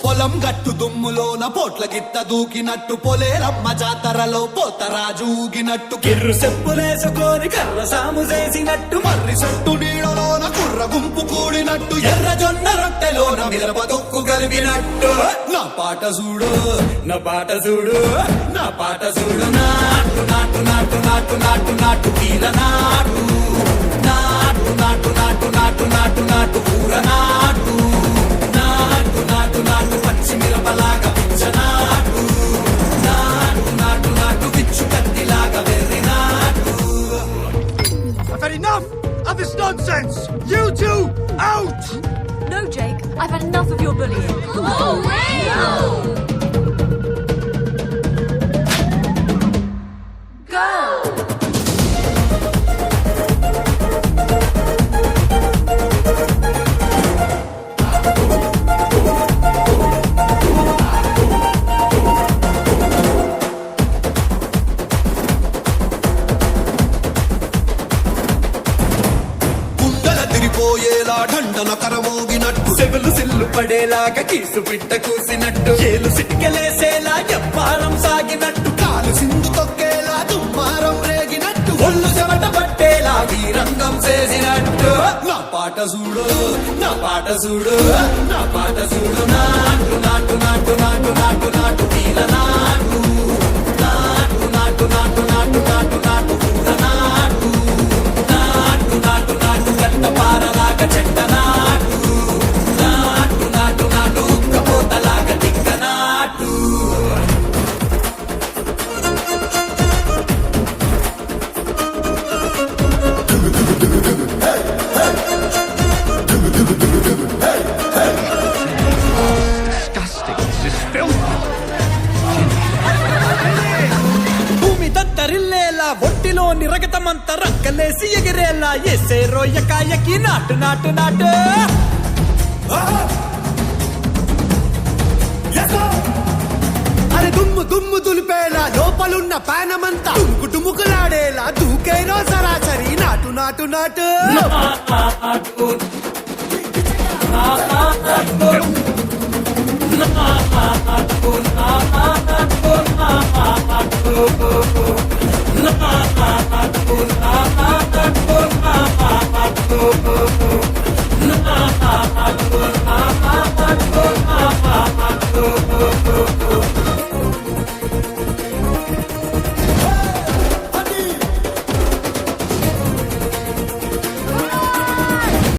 పొలం గట్టు దుమ్ములోన పోట్ల గిత్త దూకినట్టు పొలేరమ్మ జాతరలో పోతరాజు ఊగినట్టు కిర్రు చెప్పులేసుకొని కర్ర సాము చేసినట్టు మర్రి చెట్టు నీడలోన కుర్ర గుంపు కూడినట్టు ఎర్ర జొన్న రొట్టెలోన మిరప తొక్కు కలిపినట్టు నా పాట చూడు నా పాట చూడు నా పాట చూడు నాటు నాటు నాటు నాటు నాటు నాటు కీల నాటు నాటు నాటు నాటు నాటు నాటు నాటు కూర నాటు నాటు నాటు నాటు పచ్చి మిరపలాగా పిచ్చనాటు నాటు నాటు నాటు పిచ్చు కత్తిలాగా వెర్రి నాటు. I've had enough of this nonsense! You two, out! No, Jake, I've had enough of your bullying. Oh, no! Go! గుండెల తిరిపోయేలా ఢండన కరమోగినట్టు సెవులు సిల్లు పడేలాగా కీసు పిట్ట కూసినట్టు ఏలు సిటికెలేసేలా ఎప్పారం సాగినట్టు కాలు సింధు తొక్కేలా దుమ్మారం రేగినట్టు ఒళ్ళు చెమట పట్టేలా వీరంగం చేసినట్టు నా పాట చూడు నా పాట చూడు నా పాట చూడు నాటు నాటు నాటు నాటు నాటు నాటు కీల నాటు నాటు నాటు నాటు నాటు నాటు నాటు కూర నాటు నాటు నాటు నాటు గట్ట పారలాగా చెట్ట నాటు నాటు నాటు నాటు ఉక్కపోతలాగా టిక్క నాటు. భూమి దత్తరిల్లేలా ఒంటిలో నిరగతమంత రక్కలేసి ఎగిరేలా ఎసే రోయకాయకి నాటు నాటు నాటు. అరే దుమ్ము దుమ్ము దులిపేలా లోపలున్న పానమంతా దుమ్ము డుముకులాడేలా దూకేనో సరాసరి నాటు నాటు నాటు.